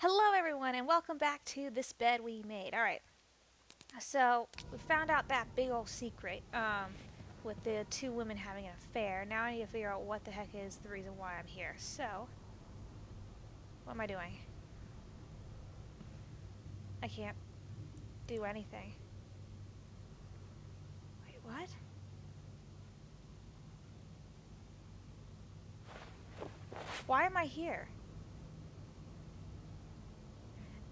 Hello everyone and welcome back to This Bed We Made. Alright, so we found out that big old secret with the two women having an affair. Now I need to figure out what the heck is the reason why I'm here. So, what am I doing? I can't do anything. Wait, what? Why am I here?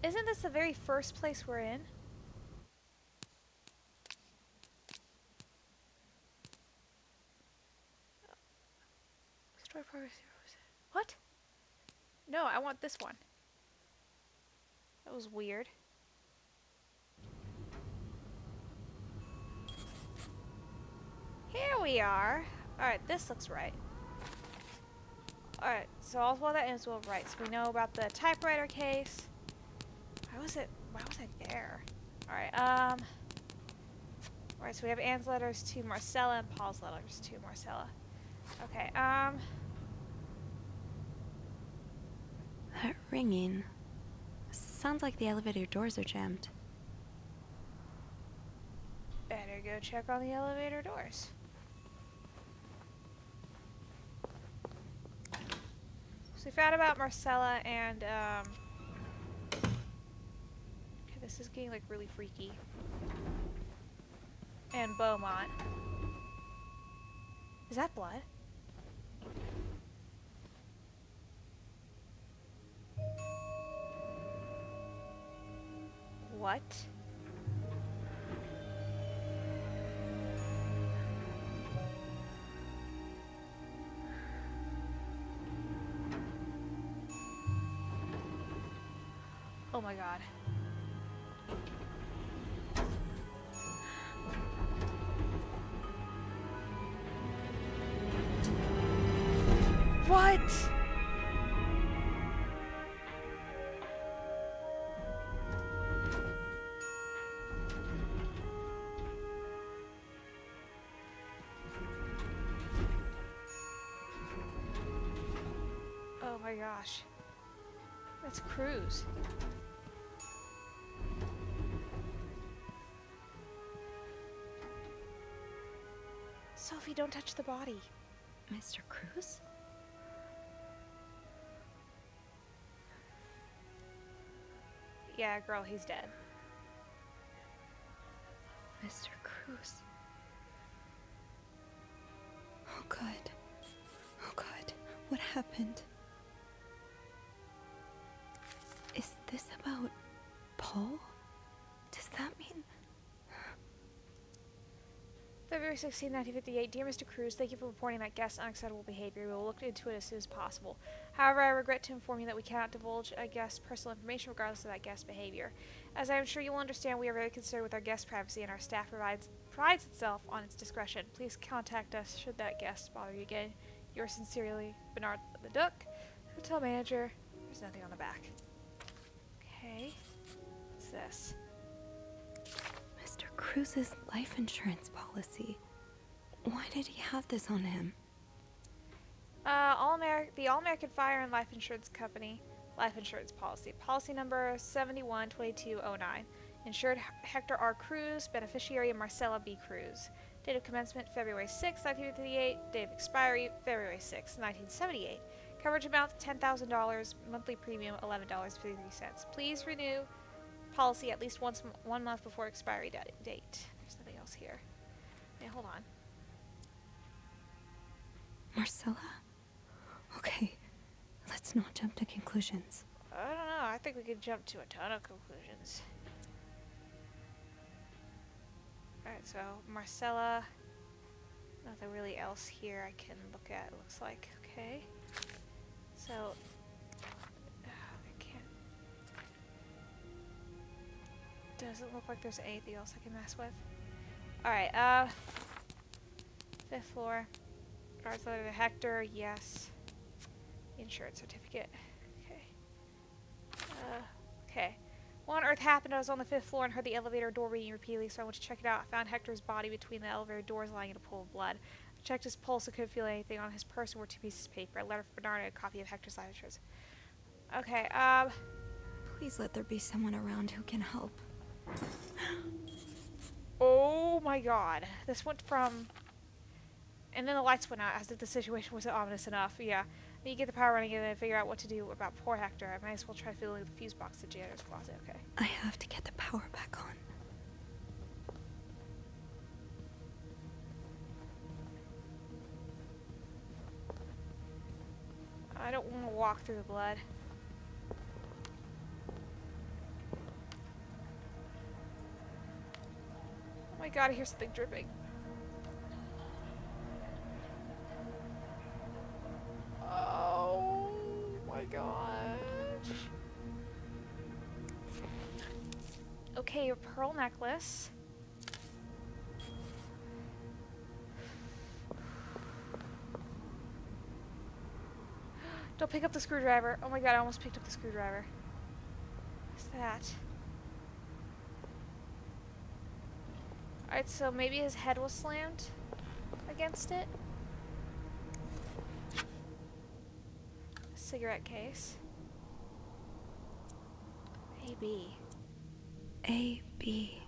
Isn't this the very first place we're in? Store progress. What? No, I want this one. That was weird. Here we are. Alright, this looks right. Alright, so all's well that ends well, right. So we know about the typewriter case. Why was I there? Alright, alright, so we have Anne's letters to Marcella and Paul's letters to Marcella. Okay, That ringing sounds like the elevator doors are jammed. better go check on the elevator doors. So we found about Marcella and, okay, this is getting, like, really freaky. And Beaumont. Is that blood? What? Oh my god. What? Oh my gosh. That's Cruz. Sophie, don't touch the body. Mr. Cruz? Yeah, girl, he's dead. Mr. Cruz. Oh god. Oh god. What happened? Is this about Paul? Does that mean... February 16, 1958. Dear Mr. Cruz, thank you for reporting that guest's unacceptable behavior. We will look into it as soon as possible. However, I regret to inform you that we cannot divulge a guest's personal information regardless of that guest's behavior. As I am sure you will understand, we are very concerned with our guest's privacy and our staff prides itself on its discretion. Please contact us should that guest bother you again. Yours sincerely, Bernard the Duck, Hotel Manager. There's nothing on the back. Okay. What's this? Mr. Cruz's life insurance policy. Why did he have this on him? The All-American Fire and Life Insurance Company life insurance policy. Policy number 712209. Insured Hector R. Cruz, beneficiary Marcella B. Cruz. Date of commencement February 6, 1958. Date of expiry February 6, 1978. Coverage amount $10,000. Monthly premium $11.53. Please renew policy at least 1 month before expiry date. There's nothing else here. Yeah, hold on. Marcella? Okay, let's not jump to conclusions. I don't know. I think we could jump to a ton of conclusions. Alright, so Marcella. Nothing really else here I can look at, it looks like. Okay. So. I can't. Doesn't look like there's anything else I can mess with. Alright, 5th floor. Guards letter to Hector, yes. Insurance certificate. Okay. Okay. What on earth happened? I was on the 5th floor and heard the elevator door ringing repeatedly, so I went to check it out. I found Hector's body between the elevator doors lying in a pool of blood. I checked his pulse and couldn't feel anything. On his person were 2 pieces of paper, a letter from Bernard and a copy of Hector's life insurance. Okay, Please let there be someone around who can help. Oh my god. This went from... And then the lights went out as if the situation wasn't ominous enough. Yeah. Need to get the power running and then figure out what to do about poor Hector. I might as well try filling the fuse box in janitor's closet. Okay. I have to get the power back on. I don't want to walk through the blood. Oh my god, I hear something dripping. Oh my gosh. Okay, your pearl necklace. Don't pick up the screwdriver. Oh my god, I almost picked up the screwdriver. What's that? Alright, so maybe his head was slammed against it. A cigarette case. AB. A.B.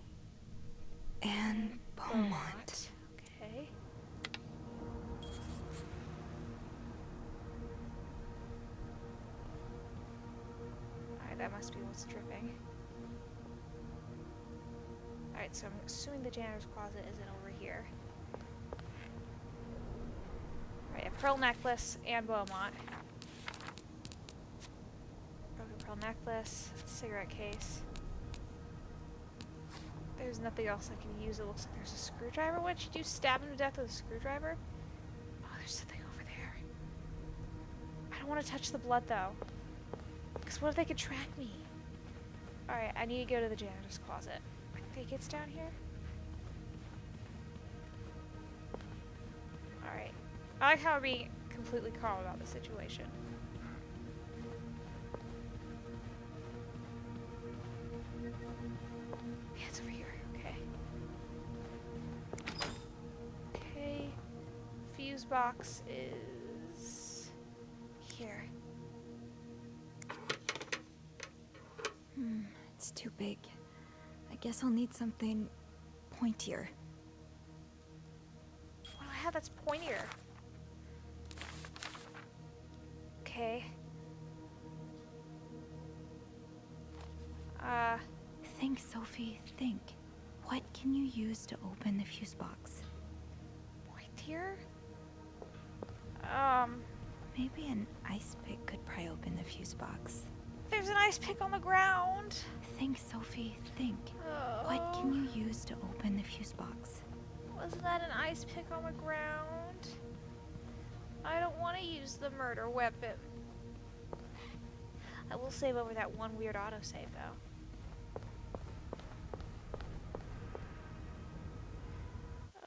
and Beaumont. Okay. Alright, that must be what's dripping. Alright, so I'm assuming the janitor's closet isn't over here. Alright, a pearl necklace and Beaumont. Broken pearl necklace, cigarette case. There's nothing else I can use. It looks like there's a screwdriver. What did you stab him to death with a screwdriver? Oh, there's something over there. I don't want to touch the blood though. Because what if they could track me? Alright, I need to go to the janitor's closet. I think it's down here. Alright. I like how we're being completely calm about the situation. Yeah, it's over here. Okay. Okay. Fuse box is here. It's too big. I guess I'll need something pointier. What do I have that's pointier? Okay. Think, Sophie, think. What can you use to open the fuse box? Pointier? Maybe an ice pick could pry open the fuse box. There's an ice pick on the ground. Think, Sophie, think. What can you use to open the fuse box? Wasn't that an ice pick on the ground? I don't want to use the murder weapon. I will save over that one weird autosave though.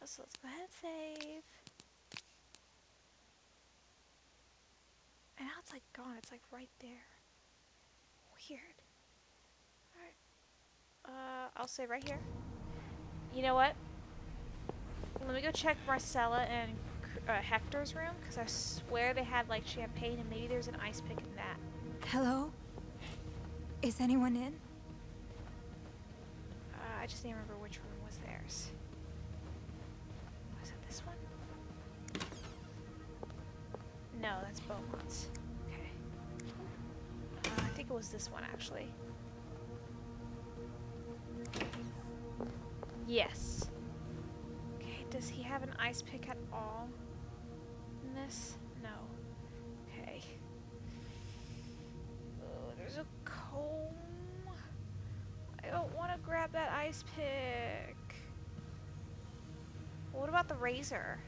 So let's go ahead and save. And now it's like gone. It's like right there. Weird. Alright. I'll save right here. You know what? Let me go check Marcella and Hector's room, because I swear they had like champagne and maybe there's an ice pick in that. Hello? Is anyone in? I just need to remember which room was theirs. Was it this one? No, that's Beaumont's. Okay. I think it was this one actually. Yes. Okay, does he have an ice pick at all in this? No. Okay. Oh, there's a comb. I don't want to grab that ice pick. What about the razor?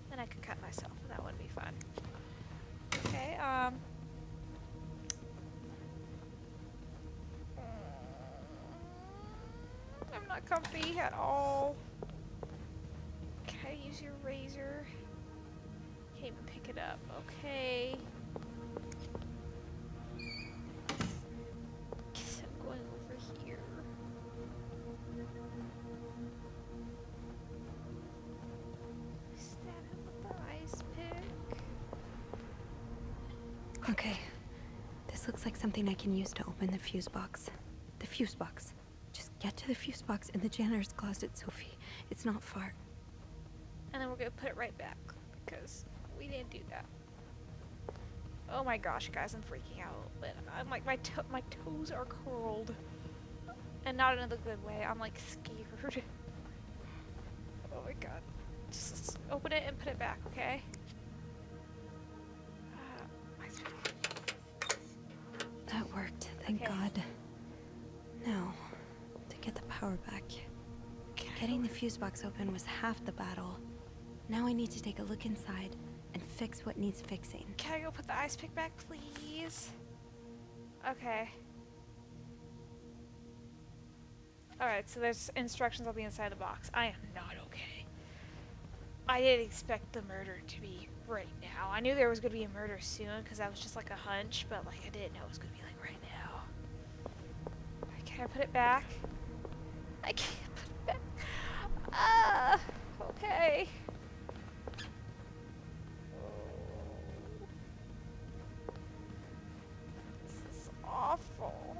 Then I could cut myself, and that wouldn't be fun. Okay, I'm not comfy at all. Can I use your razor? Can't even pick it up. Okay. Guess I'm going over here. Stab him with the ice pick. Okay. This looks like something I can use to open the fuse box. The fuse box. Just get to the fuse box in the janitor's closet, Sophie. It's not far. And then we're gonna put it right back, because we didn't do that. Oh my gosh, guys, I'm freaking out a little bit. I'm like, my toes are curled. And not in a good way. I'm like scared. Oh my god. Just open it and put it back, okay? That worked, thank God. Now, to get the power back. Getting the fuse box open was half the battle. Now I need to take a look inside and fix what needs fixing. Can I go put the ice pick back, please? Okay. Alright, so there's instructions on the inside of the box. I am not okay. I didn't expect the murder to be right now. I knew there was going to be a murder soon, because that was just like a hunch, but like I didn't know it was going to be like right now. Right, can I put it back? I can't put it back. Ah, okay. This is awful.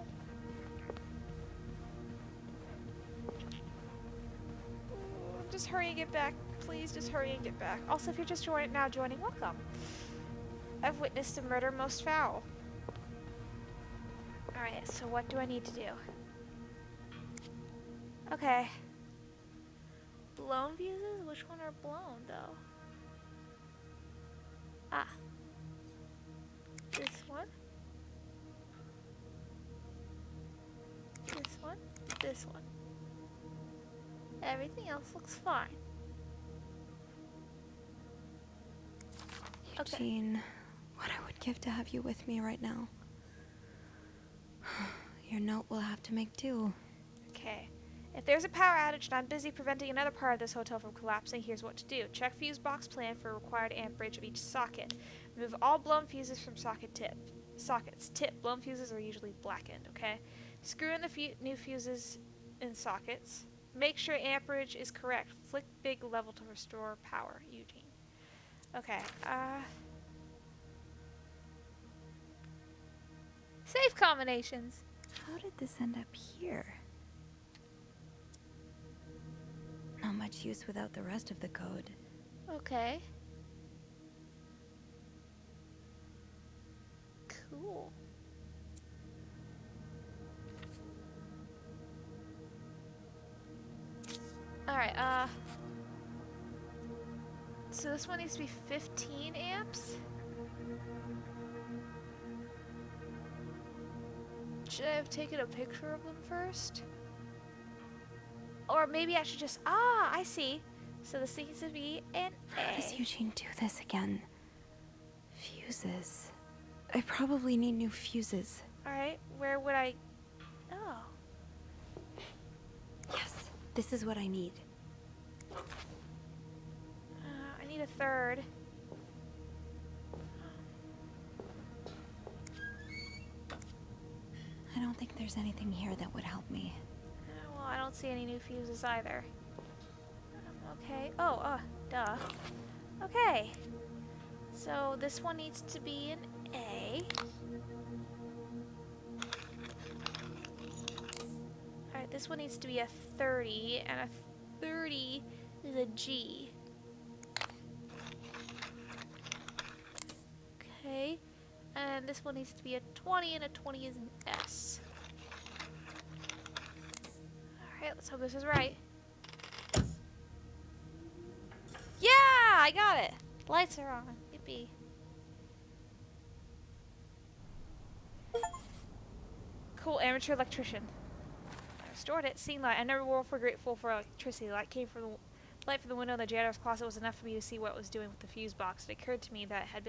Just hurry and get back. Please just hurry and get back. Also, if you're just joining, welcome. I've witnessed a murder most foul. Alright, so what do I need to do? Okay. Blown fuses? Which one are blown, though? Ah. This one. This one. This one. Everything else looks fine. Eugene, what I would give to have you with me right now. Your note will have to make do. Okay. If there's a power outage and I'm busy preventing another part of this hotel from collapsing, here's what to do. Check fuse box plan for required amperage of each socket. Remove all blown fuses from sockets. Tip. Blown fuses are usually blackened, okay? Screw in the new fuses in sockets. Make sure amperage is correct. Flick big level to restore power. Eugene. Okay, safe combinations. How did this end up here? Not much use without the rest of the code. Okay. Cool. Alright, so this one needs to be 15 amps? Should I have taken a picture of them first? Or maybe I should just... Ah, I see. So this needs to be an A. How does Eugene do this again? Fuses. I probably need new fuses. Alright, where would I... Oh. Yes, this is what I need. I need a third. I don't think there's anything here that would help me. Well, I don't see any new fuses either. Okay. Oh, duh. Okay. So this one needs to be an A. Alright, this one needs to be a 30, and a 30 is a G. Okay. And this one needs to be a 20, and a 20 is an S. Alright, let's hope this is right. Yeah! I got it! Lights are on. Yippee. Cool, amateur electrician. I restored it. Seeing light. I never will feel grateful for electricity. Light came from the light from the window in the janitor's closet was enough for me to see what it was doing with the fuse box. It occurred to me that had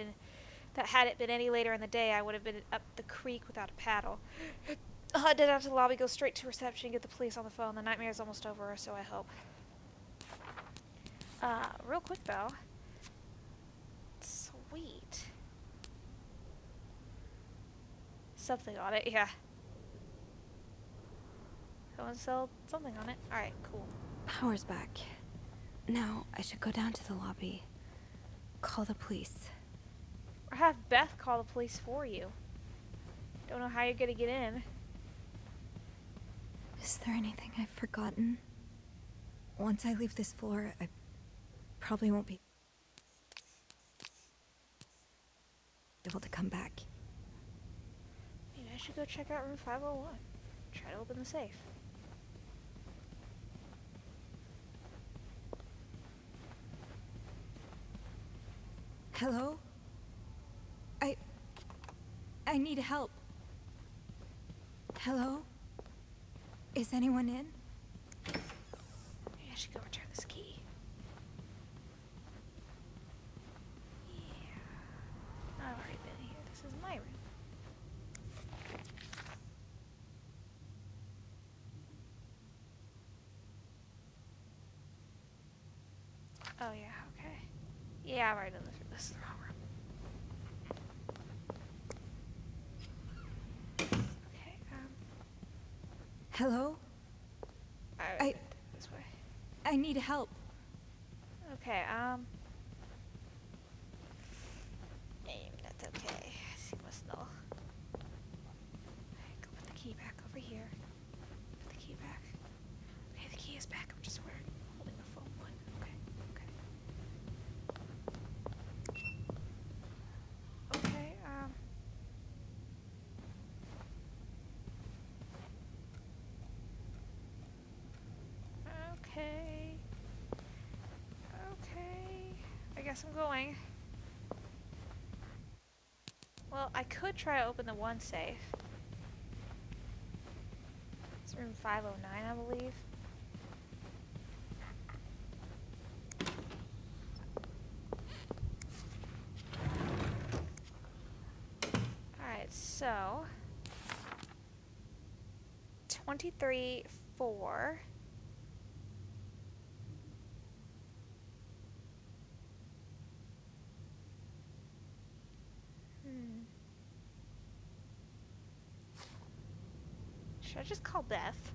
it been any later in the day, I would have been up the creek without a paddle. I did out to the lobby, go straight to reception, get the police on the phone. The nightmare is almost over, so I hope. Real quick though. Sweet. Something on it, yeah. Someone sold something on it. Alright, cool. Power's back. Now, I should go down to the lobby. Call the police. Or have Beth call the police for you. Don't know how you're gonna get in. Is there anything I've forgotten? Once I leave this floor, I probably won't be able to come back. Maybe I should go check out room 501. Try to open the safe. Hello? I need help. Hello? Is anyone in? Maybe I should go return this key. Yeah. I've already been here. This is my room. Oh yeah, okay. Yeah, I've already done this. This is the wrong room. Okay, Hello? I this way. I need help. Okay, that's okay. She must know. Okay, go put the key back over here. Put the key back. Okay, the key is back. I'm just holding the phone one. Okay, okay. Okay, okay. Okay. I guess I'm going. Well, I could try to open the one safe. It's room 509, I believe. Alright, so 23-4. Should I just call Beth?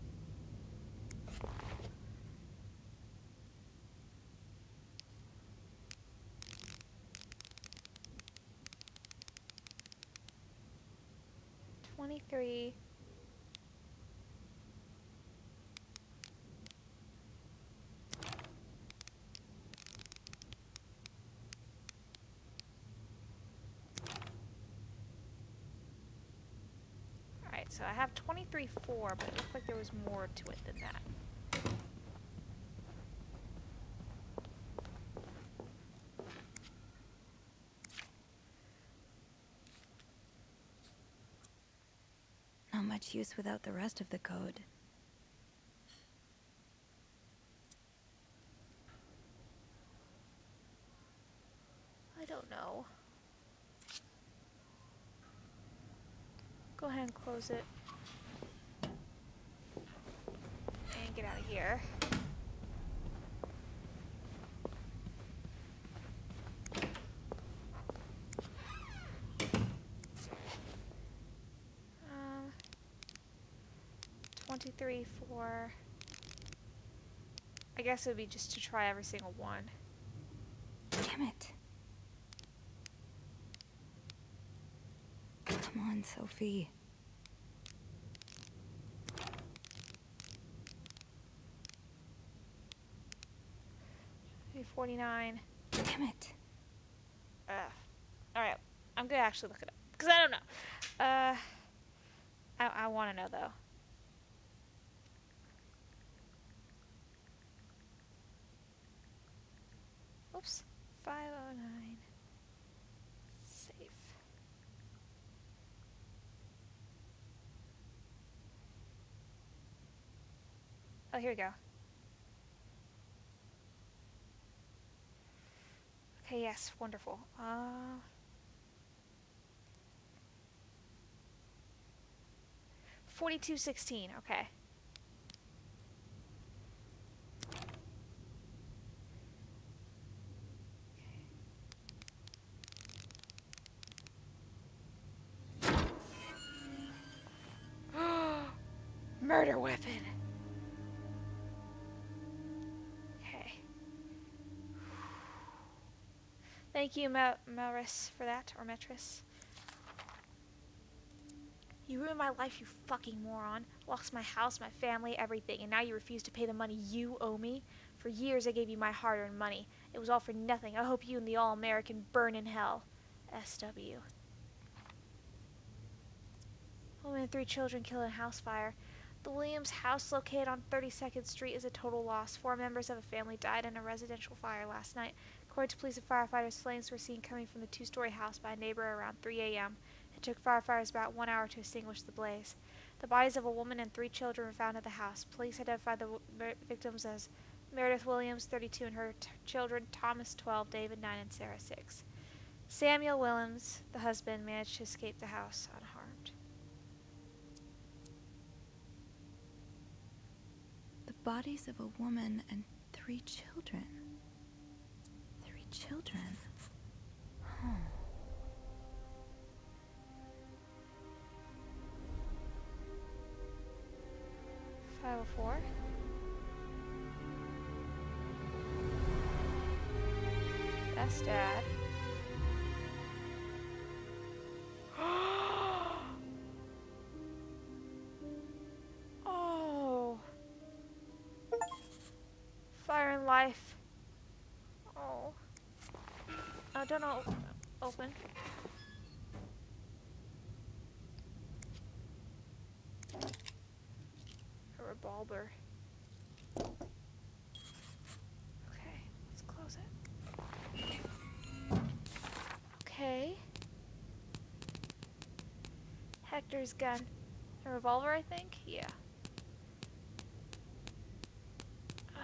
'23. Alright, so I have 23-4, but it looked like there was more to it than that. Not much use without the rest of the code. I don't know. Go ahead and close it. And get out of here. Um, 23-4. I guess it would be just to try every single one. Damn it. Come on, Sophie. 49. Damn it. Alright, I'm gonna actually look it up. Because I don't know. I want to know, though. Oops. 509. Safe. Oh, here we go. Okay, yes, wonderful. 4216, okay. Murder weapon. Okay. Thank you, Melris, for that, or Metris. You ruined my life, you fucking moron. Lost my house, my family, everything, and now you refuse to pay the money you owe me? For years I gave you my hard-earned money. It was all for nothing. I hope you and the All-American burn in hell. SW. Woman and 3 children killed in a house fire. The Williams house, located on 32nd Street, is a total loss. 4 members of a family died in a residential fire last night. According to police and firefighters, flames were seen coming from the 2-story house by a neighbor around 3 a.m. It took firefighters about 1 hour to extinguish the blaze. The bodies of a woman and 3 children were found at the house. Police identified the victims as Meredith Williams, 32, and her children, Thomas, 12, David, 9, and Sarah, 6. Samuel Williams, the husband, managed to escape the house unharmed. The bodies of a woman and 3 children. 3 children? Oh. .504. That's Dad. Oh. Fire and Life. Oh. Oh, don't open. A revolver. Okay, let's close it. Okay. Hector's gun. A revolver, I think? Yeah.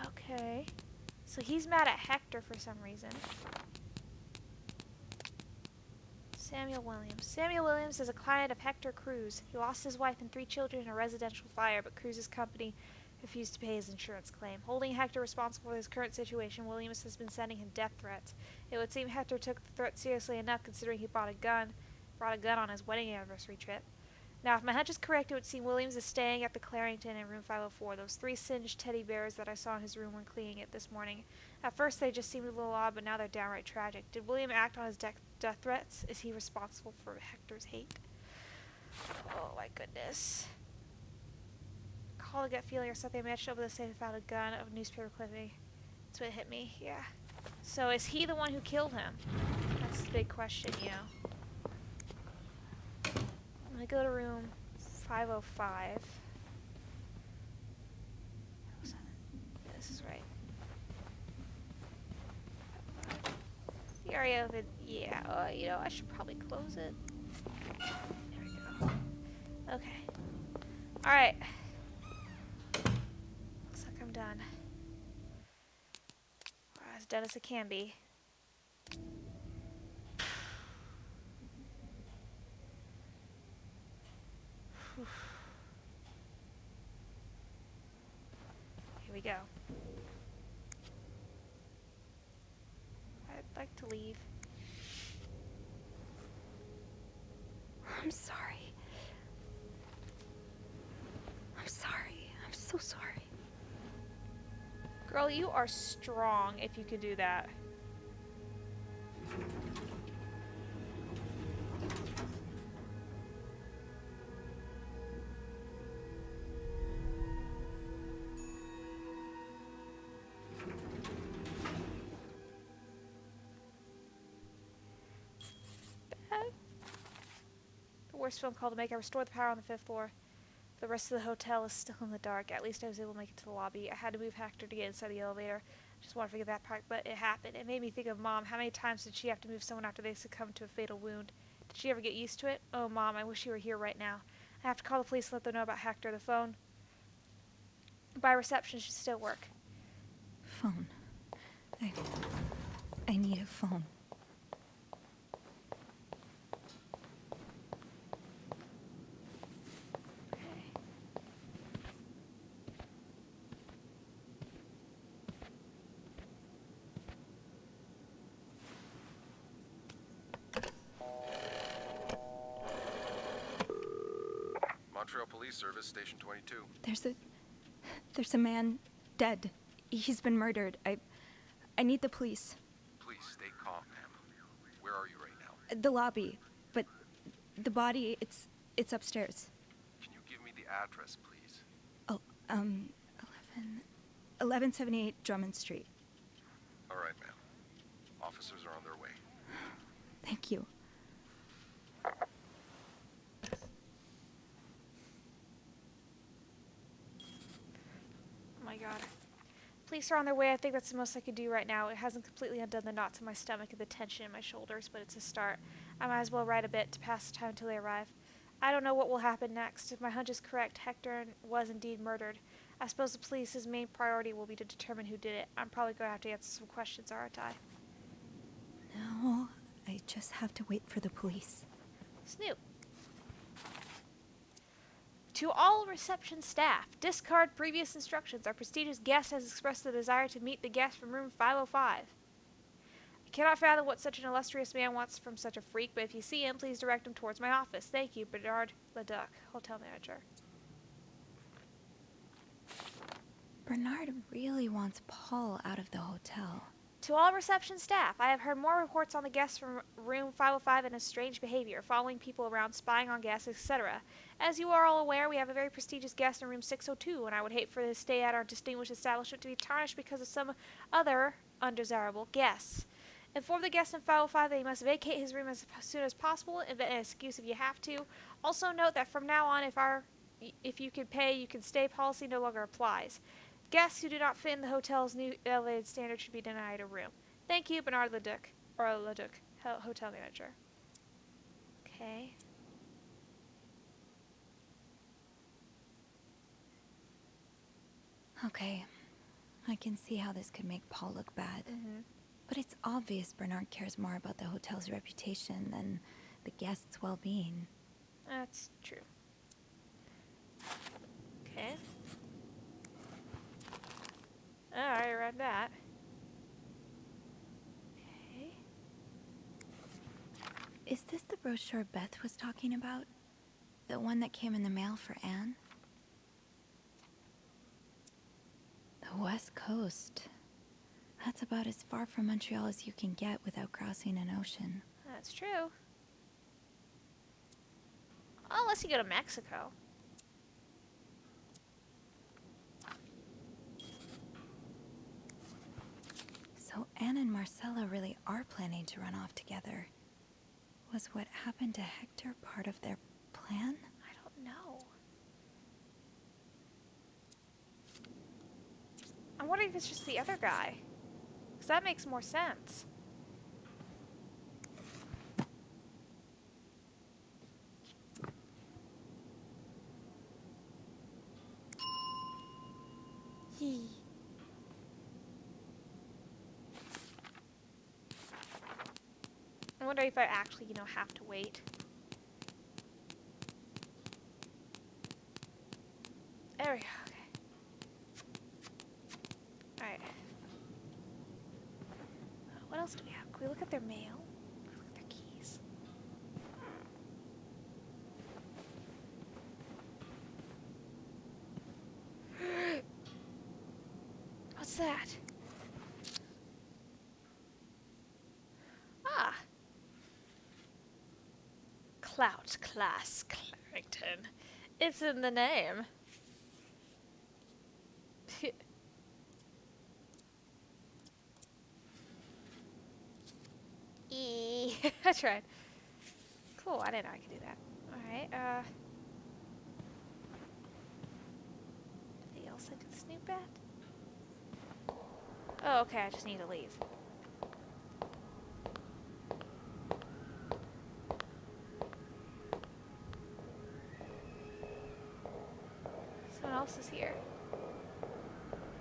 Okay. So he's mad at Hector for some reason. Samuel Williams. Samuel Williams is a client of Hector Cruz. He lost his wife and 3 children in a residential fire, but Cruz's company refused to pay his insurance claim. Holding Hector responsible for his current situation, Williams has been sending him death threats. It would seem Hector took the threat seriously enough, considering he brought a gun on his wedding anniversary trip. Now, if my hunch is correct, it would seem Williams is staying at the Clarington in room 504. Those 3 singed teddy bears that I saw in his room when cleaning it this morning. At first, they just seemed a little odd, but now they're downright tragic. Did William act on his death threats? Is he responsible for Hector's hate? Oh my goodness. Call a gut feeling or something. I matched over the safe and found a gun of a newspaper clipping. That's what hit me. Yeah. So is he the one who killed him? That's the big question, you know. I'm gonna go to room 505. This is right. The area of it, yeah, you know, I should probably close it. There we go. Okay. Alright. Looks like I'm done. Or as done as it can be. Here we go. I'd like to leave. I'm sorry. I'm sorry. I'm so sorry. Girl, you are strong if you could do that. Worst phone call to make. I restored the power on the 5th floor. The rest of the hotel is still in the dark. At least I was able to make it to the lobby. I had to move Hector to get inside the elevator. Just want to forget that part, but it happened. It made me think of Mom. How many times did she have to move someone after they succumbed to a fatal wound? Did she ever get used to it? Oh, Mom, I wish you were here right now. I have to call the police and let them know about Hector. The phone by reception should still work. Phone. I need a phone. Montreal Police Service, Station 22. There's a man dead. He's been murdered. I need the police. Please stay calm, ma'am. Where are you right now? The lobby, but the body, it's upstairs. address, please. Oh, 1178 Drummond Street. All right, ma'am. Officers are on their way. Thank you. Oh my god. Police are on their way. I think that's the most I could do right now. It hasn't completely undone the knots in my stomach and the tension in my shoulders, but it's a start. I might as well ride a bit to pass the time until they arrive. I don't know what will happen next. If my hunch is correct, Hector was indeed murdered. I suppose the police's main priority will be to determine who did it. I'm probably going to have to answer some questions, aren't I? No, I just have to wait for the police. Snoop. To all reception staff, discard previous instructions. Our prestigious guest has expressed the desire to meet the guest from room 505. I cannot fathom what such an illustrious man wants from such a freak, but if you see him, please direct him towards my office. Thank you, Bernard Leduc, hotel manager. Bernard really wants Paul out of the hotel. To all reception staff, I have heard more reports on the guests from room 505 and his strange behavior, following people around, spying on guests, etc. As you are all aware, we have a very prestigious guest in room 602, and I would hate for his stay at our distinguished establishment to be tarnished because of some other undesirable guests. Inform the guests in 505 that he must vacate his room as soon as possible, invent an excuse if you have to. Also note that from now on, if you can pay, you can stay policy no longer applies. Guests who do not fit in the hotel's new elevated standard should be denied a room. Thank you, Bernard Leduc, or Leduc, hotel manager. Okay. Okay, I can see how this could make Paul look bad. But it's obvious Bernard cares more about the hotel's reputation than the guests' well-being. That's true. Okay. Alright, read that. Okay. Is this the brochure Beth was talking about? The one that came in the mail for Anne? The West Coast. That's about as far from Montreal as you can get without crossing an ocean. That's true. Unless you go to Mexico. So Anne and Marcella really are planning to run off together. Was what happened to Hector part of their plan? I don't know. I'm wondering if it's just the other guy. Because that makes more sense. He. I wonder if I actually, have to wait. There we go, okay. Alright. What else do we have? Can we look at their mail? Can we look at their keys? What's that? Ah. Clout Class Clarington. It's in the name. I tried. Cool, I didn't know I could do that. Alright, anything else I could snoop at? Oh, okay, I just need to leave. Someone else is here.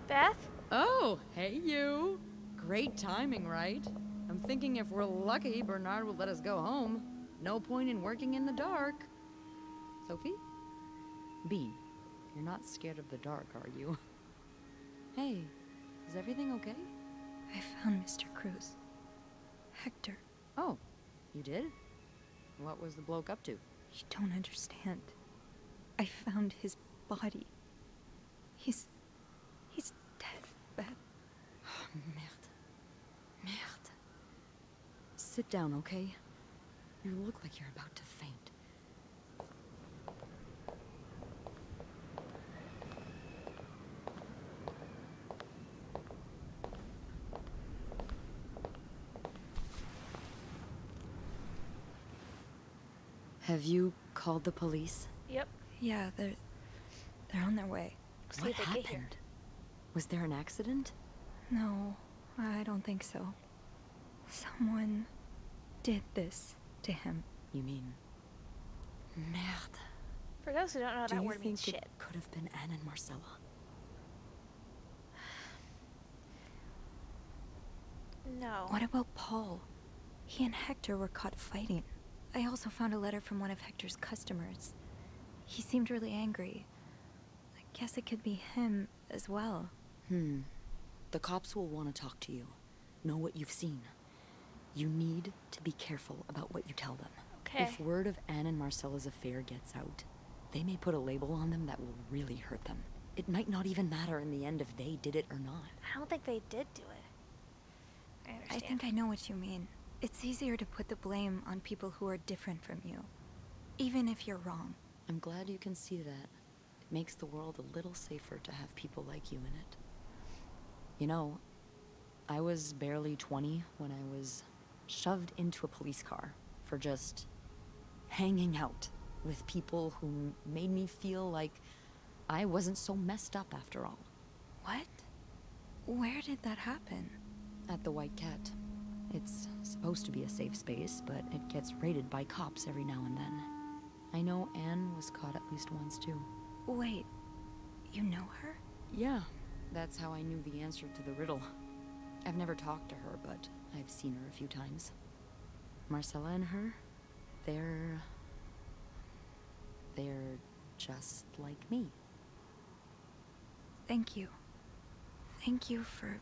Beth? Oh, hey you. Great timing, right? I'm thinking if we're lucky, Bernard will let us go home. No point in working in the dark. Sophie? Bean, you're not scared of the dark, are you? Hey, is everything okay? I found Mr. Cruz. Hector. Oh, you did? What was the bloke up to? You don't understand. I found his body. He's dead, Beth. Oh, merde. Merde. Sit down, okay? You look like you're about to faint. Have you called the police? Yep. Yeah, they're on their way. See What if they get here. happened? Was there an accident? No, I don't think so. Someone did this to him. You mean... Merde. For those who don't know, Do that you word means think shit. it could have been Anne and Marcella? No. What about Paul? He and Hector were caught fighting. I also found a letter from one of Hector's customers. He seemed really angry. I guess it could be him as well. The cops will want to talk to you. Know what you've seen. You need to be careful about what you tell them. Okay. If word of Anne and Marcella's affair gets out, they may put a label on them that will really hurt them. It might not even matter in the end if they did it or not. I don't think they did do it. I I understand. think I know what you mean. It's easier to put the blame on people who are different from you, even if you're wrong. I'm glad you can see that. It makes the world a little safer to have people like you in it. You know, I was barely 20 when I was shoved into a police car for just hanging out with people who made me feel like I wasn't so messed up after all. What? Where did that happen? At the White Cat. It's supposed to be a safe space, but it gets raided by cops every now and then. I know Anne was caught at least once too. Wait, you know her? Yeah, that's how I knew the answer to the riddle. I've never talked to her, but I've seen her a few times. Marcella and her, they're just like me. Thank you. Thank you for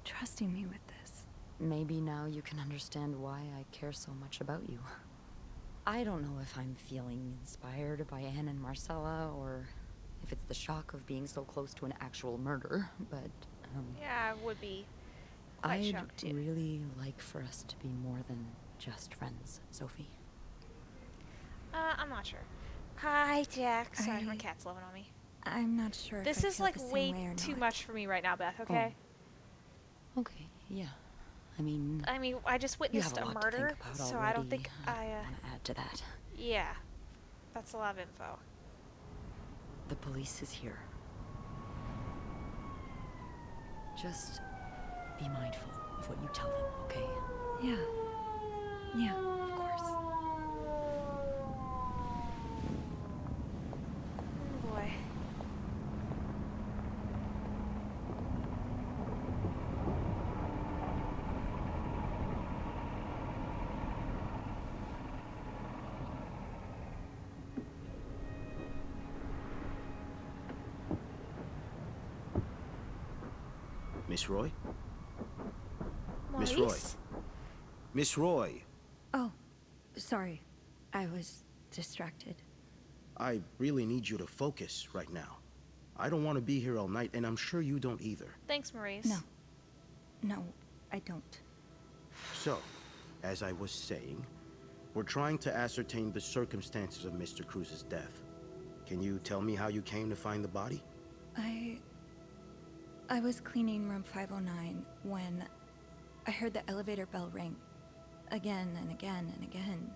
trusting me with this. Maybe now you can understand why I care so much about you. I don't know if I'm feeling inspired by Anne and Marcella, or if it's the shock of being so close to an actual murder, but, Yeah, I would be quite I'd shocked too. really like for us to be more than just friends, Sophie. I'm not sure. Hi, Jack. Sorry, my I- cat's loving on me. I'm not sure if This I is feel like the same way way or too not. much for me right now, Beth, okay? Okay, yeah. I mean, I just you have witnessed a a lot murder, to think about so already. I don't think I, want to add to that. yeah. That's a lot of info. The police is here. Just be mindful of what you tell them, okay? Yeah. Yeah, of course. Oh boy. Miss Roy? Miss Roy. Maurice? Miss Roy, Oh, sorry. I was distracted. I really need you to focus right now. I don't want to be here all night, and I'm sure you don't either. Thanks, Maurice. No. No, I don't. So, as I was saying, we're trying to ascertain the circumstances of Mr. Cruz's death. Can you tell me how you came to find the body? I was cleaning room 509 when I heard the elevator bell ring. Again and again and again.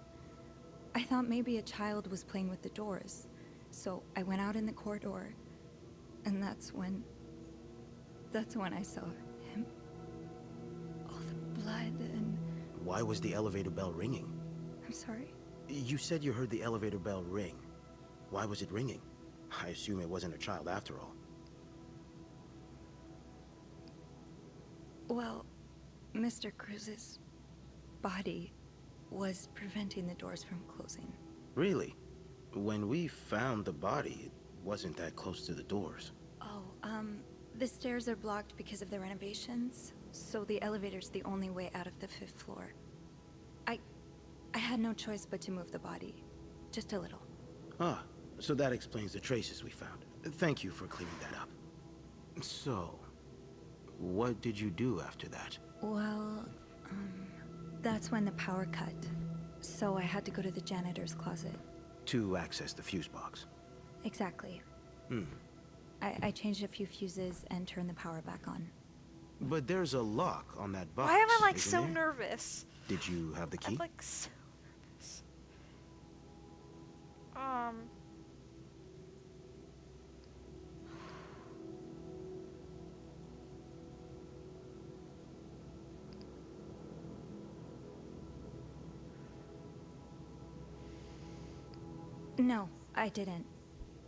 I thought maybe a child was playing with the doors, so I went out in the corridor, and that's when I saw him. All the blood and... Why was the elevator bell ringing? I'm sorry? You said you heard the elevator bell ring. Why was it ringing? I assume it wasn't a child after all. Well, Mr. Cruz's body was preventing the doors from closing. Really? When we found the body, it wasn't that close to the doors. Oh, the stairs are blocked because of the renovations, so the elevator's the only way out of the 5th floor. I had no choice but to move the body. Just a little. Ah, so that explains the traces we found. Thank you for clearing that up. So, what did you do after that? Well, that's when the power cut. So I had to go to the janitor's closet. To access the fuse box. Exactly. I changed a few fuses and turned the power back on. But there's a lock on that box. Why am I like isn't so there? nervous? Did you have the key? I'm like so nervous. No, I didn't.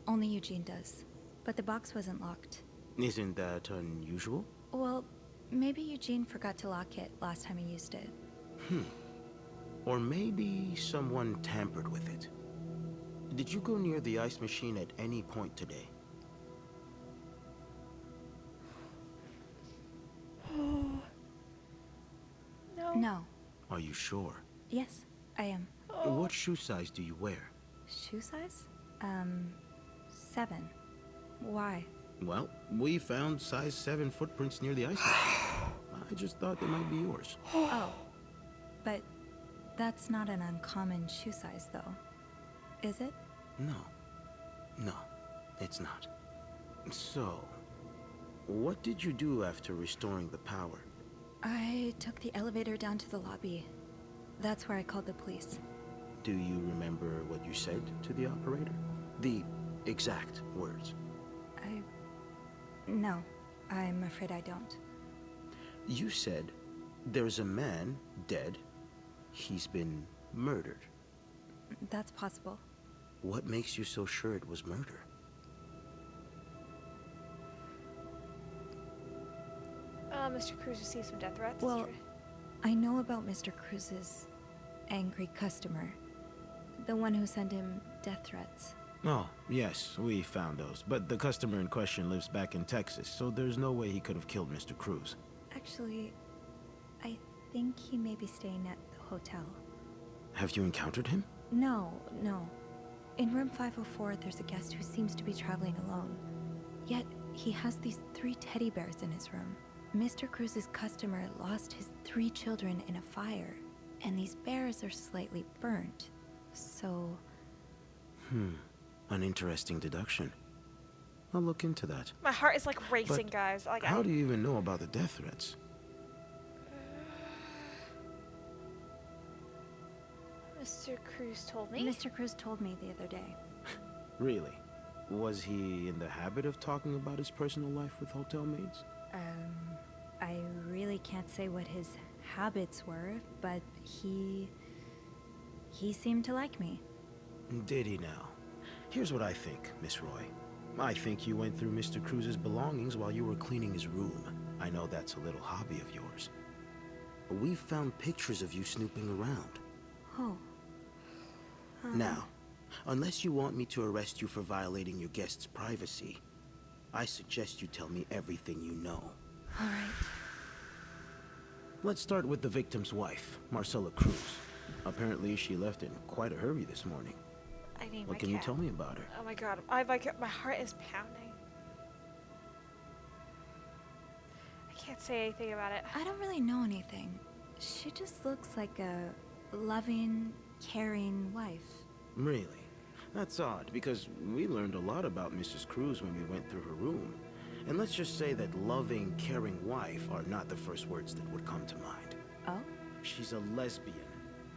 Only Eugene does. But the box wasn't locked. Isn't that unusual? Well, maybe Eugene forgot to lock it last time he used it. Or maybe someone tampered with it. Did you go near the ice machine at any point today? No. No. Are you sure? Yes, I am. What shoe size do you wear? Shoe size? 7. Why? Well, we found size 7 footprints near the ice machine. I just thought they might be yours. Oh. But that's not an uncommon shoe size, though. Is it? No, it's not. So, what did you do after restoring the power? I took the elevator down to the lobby. That's where I called the police. Do you remember what you said to the operator? The exact words. No, I'm afraid I don't. You said, there's a man dead. He's been murdered. That's possible. What makes you so sure it was murder? Mr. Cruz received some death threats. Well, I know about Mr. Cruz's angry customer. The one who sent him death threats. Oh, yes, we found those. But the customer in question lives back in Texas, so there's no way he could have killed Mr. Cruz. Actually, I think he may be staying at the hotel. Have you encountered him? No. In room 504, there's a guest who seems to be traveling alone. Yet, he has these 3 teddy bears in his room. Mr. Cruz's customer lost his 3 children in a fire, and these bears are slightly burnt. So... An interesting deduction. I'll look into that. my heart is like racing, But guys. Like, how do you even know about the death threats? Mr. Cruz told me. Mr. Cruz told me the other day. Really? Was he in the habit of talking about his personal life with hotel maids? I really can't say what his habits were, but he seemed to like me. Did he now? Here's what I think, Miss Roy. I think you went through Mr. Cruz's belongings while you were cleaning his room. I know that's a little hobby of yours. We found pictures of you snooping around. Oh. Now, unless you want me to arrest you for violating your guest's privacy, I suggest you tell me everything you know. All right. Let's start with the victim's wife, Marcela Cruz. Apparently, she left in quite a hurry this morning. I need my What can you cat. tell me about her? Oh my god, my heart is pounding. I can't say anything about it. I don't really know anything. She just looks like a loving, caring wife. Really? That's odd, because we learned a lot about Mrs. Cruz when we went through her room. And let's just say that loving, caring wife are not the first words that would come to mind. Oh? She's a lesbian,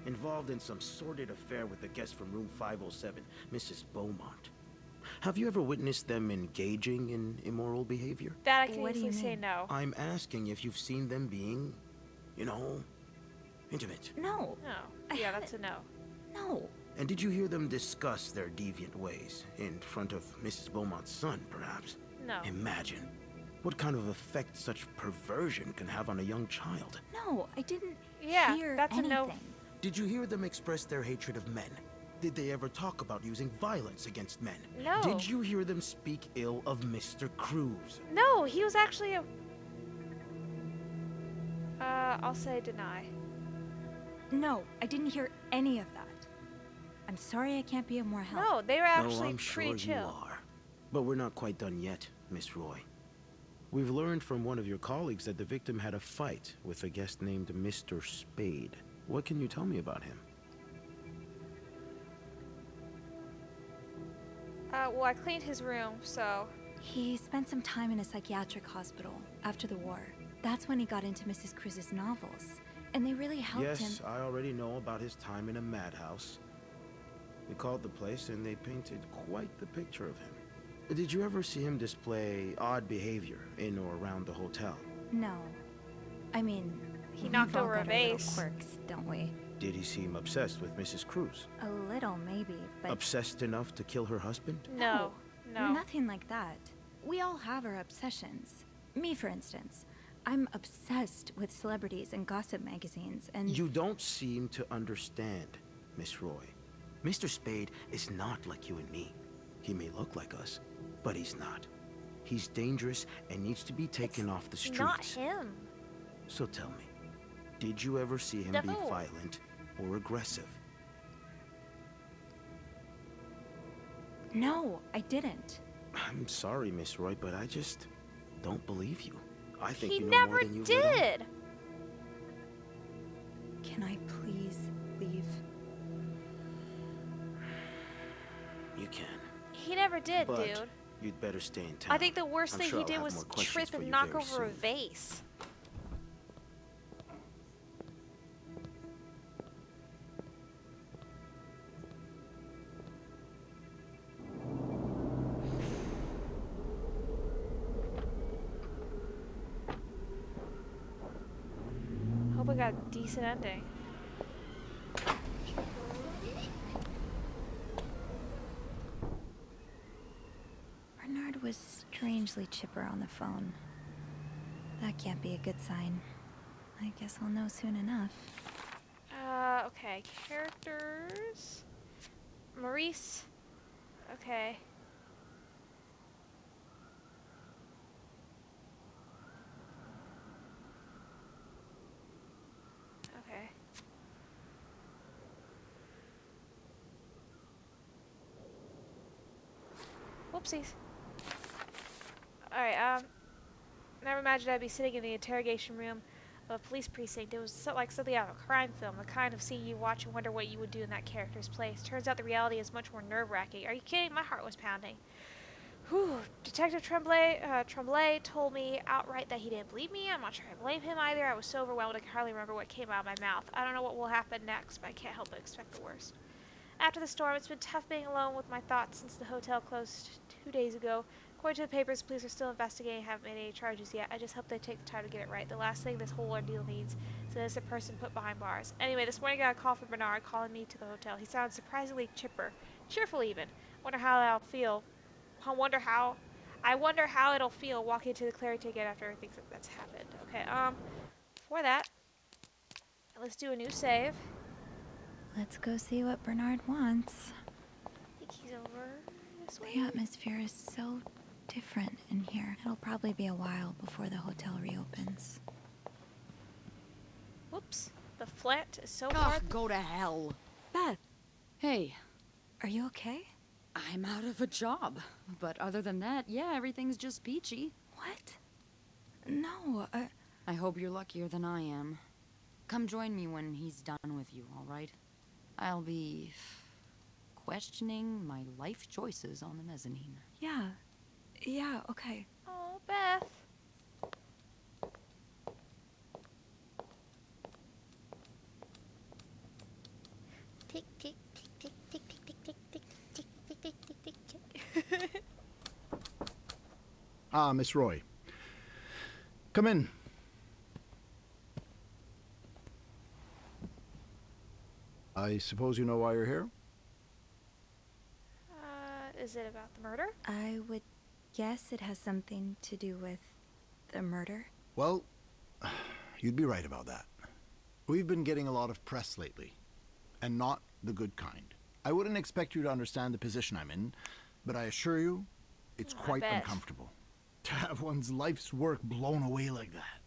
involved in some sordid affair with the guest from room 507, Mrs. Beaumont. Have you ever witnessed them engaging in immoral behavior? That I can What do you easily say mean? no. I'm asking if you've seen them being, intimate. No. No. Yeah, that's a no. No. And did you hear them discuss their deviant ways in front of Mrs. Beaumont's son, perhaps? No. Imagine what kind of effect such perversion can have on a young child. No, I didn't Yeah, hear that's a anything. no. Did you hear them express their hatred of men? Did they ever talk about using violence against men? No. Did you hear them speak ill of Mr. Cruz? No, he was actually a... I'll say deny. No, I didn't hear any of that. I'm sorry I can't be of more help. No, they were actually No, I'm sure pretty you chill. are. But we're not quite done yet, Miss Roy. We've learned from one of your colleagues that the victim had a fight with a guest named Mr. Spade. What can you tell me about him? Well, I cleaned his room, so... He spent some time in a psychiatric hospital after the war. That's when he got into Mrs. Cruz's novels. And they really helped him. Yes, I already know about his time in a madhouse. We called the place and they painted quite the picture of him. Did you ever see him display odd behavior in or around the hotel? No. I mean, He knocked we've all over a got our little vase. quirks, don't we? Did he seem obsessed with Mrs. Cruz? A little, maybe, but Obsessed enough to kill her husband? No. No. nothing like that. We all have our obsessions. Me, for instance. I'm obsessed with celebrities and gossip magazines, and You don't seem to understand, Miss Roy. Mr. Spade is not like you and me. He may look like us, but he's not. He's dangerous and needs to be taken off the streets. Not him. So tell me, did you ever see him be No. violent or aggressive? no, I didn't. I'm sorry, Miss Roy, but I just don't believe you. I think He you know more never than you've let on. did. Can I please leave? You can, He never did, but dude. you'd better stay in town. I think the worst I'm thing sure he I'll did have was more questions trip for and you knock very over a soon. vase. Hope we got a decent ending. Bernard was strangely chipper on the phone. That can't be a good sign. I guess I'll know soon enough. Okay, characters. Maurice. Okay. Okay. Whoopsies. Alright, never imagined I'd be sitting in the interrogation room of a police precinct. It was like something out of a crime film, the kind of scene you watch and wonder what you would do in that character's place. Turns out the reality is much more nerve-wracking. Are you kidding? My heart was pounding. Whew. Detective Tremblay told me outright that he didn't believe me. I'm not sure I blame him either. I was so overwhelmed I can hardly remember what came out of my mouth. I don't know what will happen next, but I can't help but expect the worst. After the storm, it's been tough being alone with my thoughts since the hotel closed 2 days ago. According to the papers, police are still investigating and haven't made any charges yet. I just hope they take the time to get it right. The last thing this whole ordeal needs is an innocent person put behind bars. Anyway, this morning I got a call from Bernard calling me to the hotel. He sounded surprisingly chipper. Cheerful even. Wonder how that'll feel. I wonder how it'll feel walking to the clearing ticket after everything that's happened. Okay, before that, let's do a new save. Let's go see what Bernard wants. I think he's over this way. The atmosphere is so different in here. It'll probably be a while before the hotel reopens. Whoops. The flat is so Ugh, hard. go to hell. Beth, Hey, are you okay? I'm out of a job. But other than that, yeah, everything's just peachy. What? No, I hope you're luckier than I am. Come join me when he's done with you, all right? I'll be questioning my life choices on the mezzanine. yeah, okay. Oh, Beth. Tick, tick, tick, tick, tick, tick, tick, tick, tick, tick, tick, tick, tick, tick, tick. Ah, Miss Roy. Come in. I suppose you know why you're here? Is it about the murder? I would guess it has something to do with the murder. Well, you'd be right about that. We've been getting a lot of press lately, and not the good kind. I wouldn't expect you to understand the position I'm in, but I assure you, it's I quite bet. uncomfortable to have one's life's work blown away like that.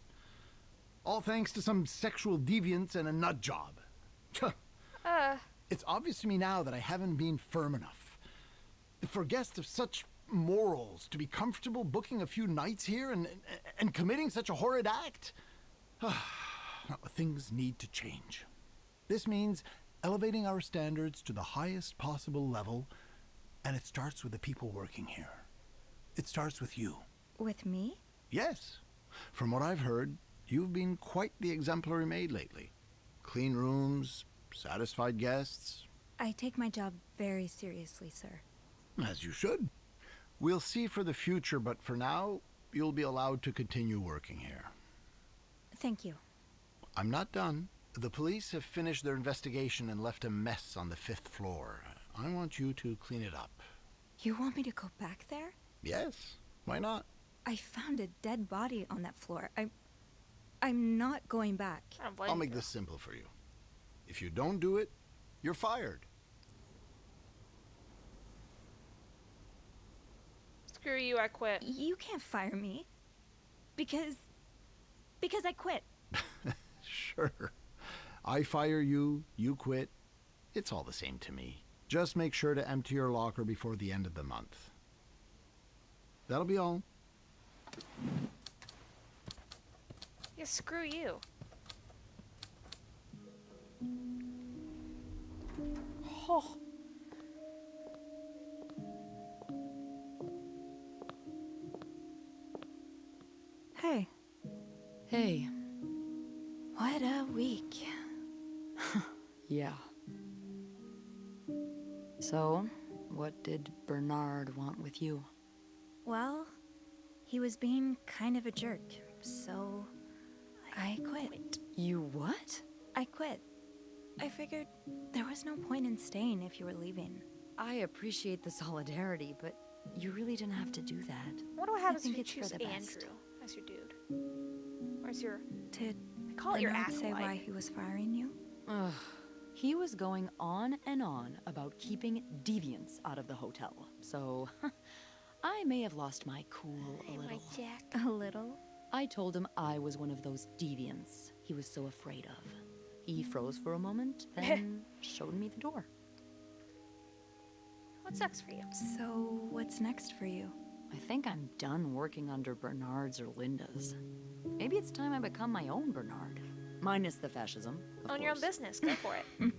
All thanks to some sexual deviance and a nut job. It's obvious to me now that I haven't been firm enough. For guests of such morals to be comfortable booking a few nights here and committing such a horrid act. Things need to change. This means elevating our standards to the highest possible level, and it starts with the people working here. It starts with you. With me? Yes. From what I've heard, you've been quite the exemplary maid lately. Clean rooms, satisfied guests, I take my job very seriously, sir. As you should. We'll see for the future, but for now, you'll be allowed to continue working here. Thank you. I'm not done. The police have finished their investigation and left a mess on the 5th floor. I want you to clean it up. You want me to go back there? Yes, why not? I found a dead body on that floor. I'm not going back. I don't blame I'll you. make this simple for you. If you don't do it, you're fired. Screw you, I quit. You can't fire me. Because I quit. Sure. I fire you, you quit. It's all the same to me. Just make sure to empty your locker before the end of the month. That'll be all. Yeah, screw you. Oh. Hey, Hey. what a week. Yeah. So, what did Bernard want with you? Well, he was being kind of a jerk, so I quit. You what? I quit. I figured there was no point in staying if you were leaving. I appreciate the solidarity, but you really didn't have to do that. I wonder what happens think if you it's for choose the best. Andrew as your dude. Or as your... Did I call it your Bernard say acolyte. why he was firing you? Ugh. He was going on and on about keeping deviants out of the hotel, so I may have lost my cool a Hey, my little. Jack. A little. I told him I was one of those deviants he was so afraid of. He froze for a moment, then showed me the door. What's next for you? So, what's next for you? I think I'm done working under Bernard's or Linda's. Maybe it's time I become my own Bernard. Minus the fascism, of Own your own course. business. Go for it.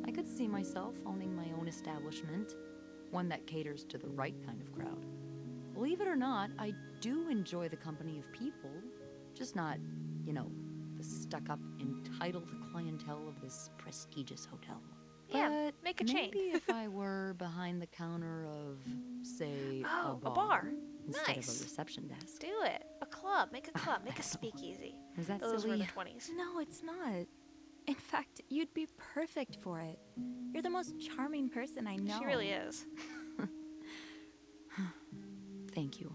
I could see myself owning my own establishment, one that caters to the right kind of crowd. Believe it or not, I do enjoy the company of people, just not, you know, the stuck-up, entitled clientele of this prestigious hotel. Yeah, But make a chain. maybe if I were behind the counter of, say, Oh, a a bar, bar. instead of Nice. a reception desk. Do it. A club. Make a club. Make a speakeasy. Is that Those were silly? the 20s. No, it's not. In fact, you'd be perfect for it. You're the most charming person I know. She really is. Thank you.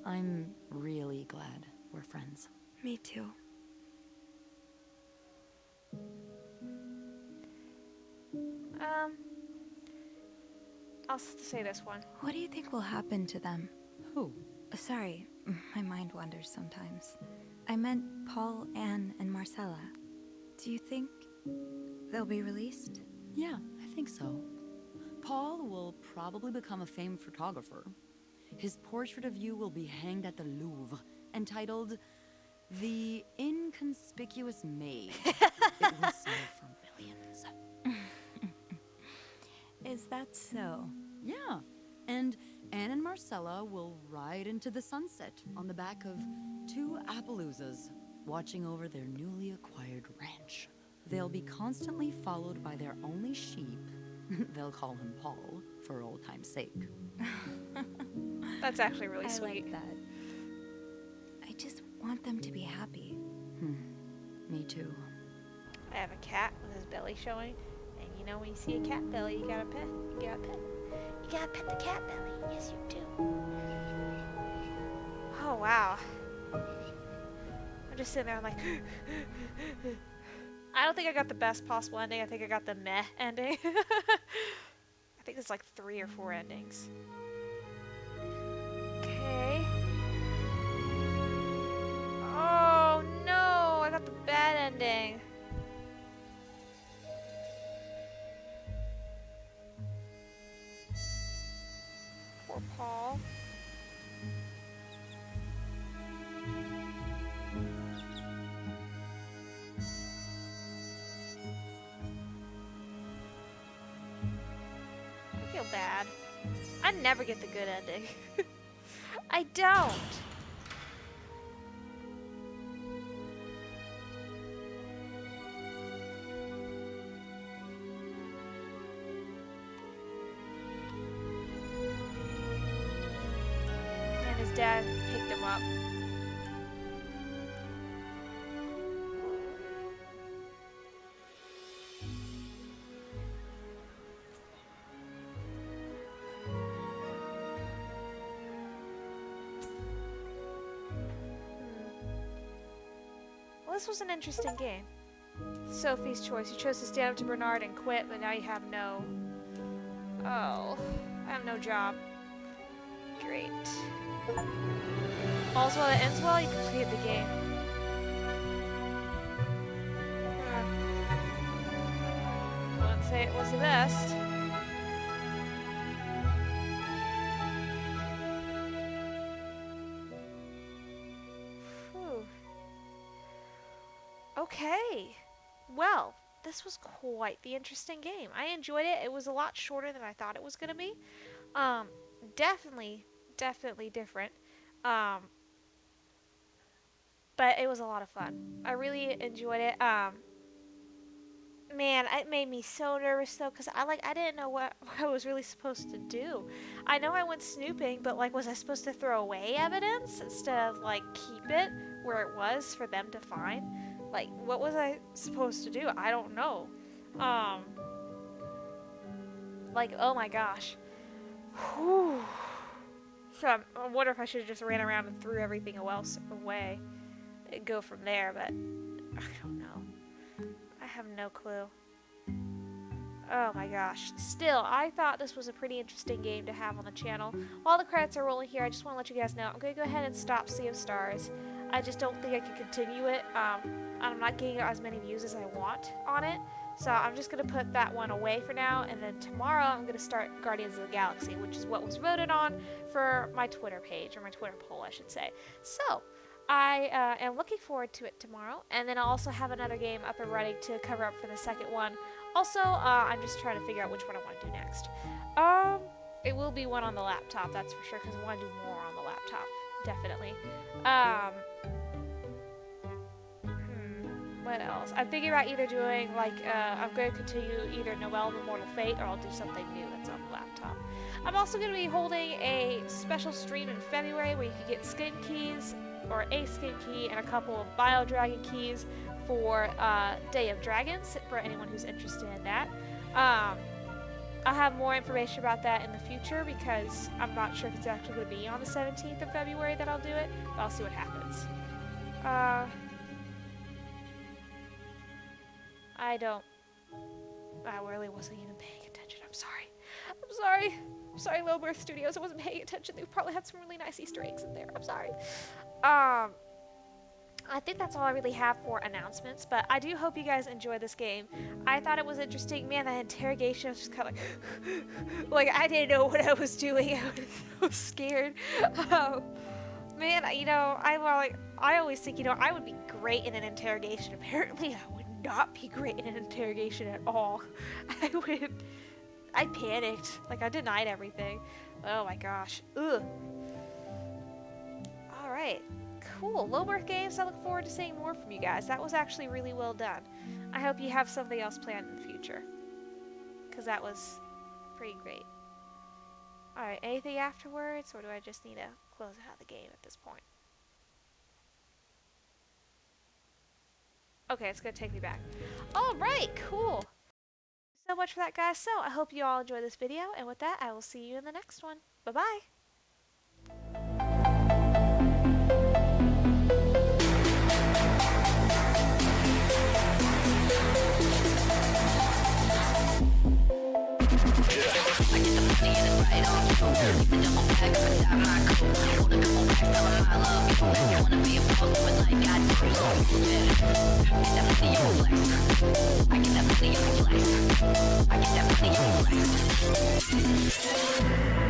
I'm really glad we're friends. Me too. I'll say this one. What do you think will happen to them? Who? Sorry, my mind wanders sometimes. I meant Paul, Anne, and Marcella. Do you think they'll be released? Yeah, I think so. Paul will probably become a famed photographer. His portrait of you will be hanged at the Louvre, entitled The Inconspicuous Maid. It will sell for millions. Is that so? Yeah, and Anne and Marcella will ride into the sunset on the back of two Appaloozas, watching over their newly acquired ranch. They'll be constantly followed by their only sheep. They'll call him Paul, for old time's sake. That's actually really I sweet. like that. I just want them to be happy. Me too. I have a cat with his belly showing, and you know when you see a cat belly, you gotta pet. You gotta pet. You gotta pet the cat belly. Yes, you do. Oh wow. I'm just sitting there like. I don't think I got the best possible ending. I think I got the meh ending. I think there's like 3 or 4 endings. Okay. Oh no, I got the bad ending. Poor Paul. I feel bad. I never get the good ending. I don't. dad picked him up. Well, this was an interesting game. Sophie's choice. You chose to stand up to Bernard and quit, but now you have no... Oh, I have no job. Great. All's well that ends well, you completed the game. I wouldn't say it was the best. Whew. Okay. Well, this was quite the interesting game. I enjoyed it. It was a lot shorter than I thought it was going to be. Definitely different. But it was a lot of fun. I really enjoyed it. Man, it made me so nervous though, because I didn't know what I was really supposed to do. I know I went snooping, but like, was I supposed to throw away evidence instead of like keep it where it was for them to find? Like, what was I supposed to do? I don't know. Like, oh my gosh. Whew. So I wonder if I should have just ran around and threw everything else away and go from there, but I don't know. I have no clue. Oh my gosh. Still, I thought this was a pretty interesting game to have on the channel. While the credits are rolling here, I just want to let you guys know, I'm going to go ahead and stop Sea of Stars. I just don't think I can continue it. I'm not getting as many views as I want on it. So I'm just going to put that one away for now, and then tomorrow I'm going to start Guardians of the Galaxy, which is what was voted on for my Twitter page, or my Twitter poll, I should say. So I am looking forward to it tomorrow, and then I'll also have another game up and running to cover up for the second one. Also, I'm just trying to figure out which one I want to do next. It will be one on the laptop, that's for sure, because I want to do more on the laptop, definitely. What else? I'm thinking about either doing, like, I'm going to continue either Noelle of Immortal Fate, or I'll do something new that's on the laptop. I'm also going to be holding a special stream in February where you can get skin keys, or a skin key, and a couple of Bio Dragon keys for Day of Dragons, for anyone who's interested in that. I'll have more information about that in the future, because I'm not sure if it's actually going to be on the 17th of February that I'll do it, but I'll see what happens. I really wasn't even paying attention. I'm sorry. I'm sorry, Low Birth Studios. I wasn't paying attention. They probably had some really nice Easter eggs in there. I'm sorry. I think that's all I really have for announcements, but I do hope you guys enjoy this game. I thought it was interesting. Man, that interrogation, I was just kind of like I didn't know what I was doing. I was so scared. Man, you know, I always think, you know, I would be great in an interrogation. Apparently, I would not be great in an interrogation at all. I panicked. Like, I denied everything. Oh my gosh. Ugh. Alright. Cool. Low Birth Games, I look forward to seeing more from you guys. That was actually really well done. I hope you have something else planned in the future, because that was pretty great. Alright, anything afterwards, or do I just need to close out the game at this point? Okay, it's gonna take me back. Alright, cool. So much for that, guys. So I hope you all enjoyed this video, and with that, I will see you in the next one. Bye-bye. I get that money on flex.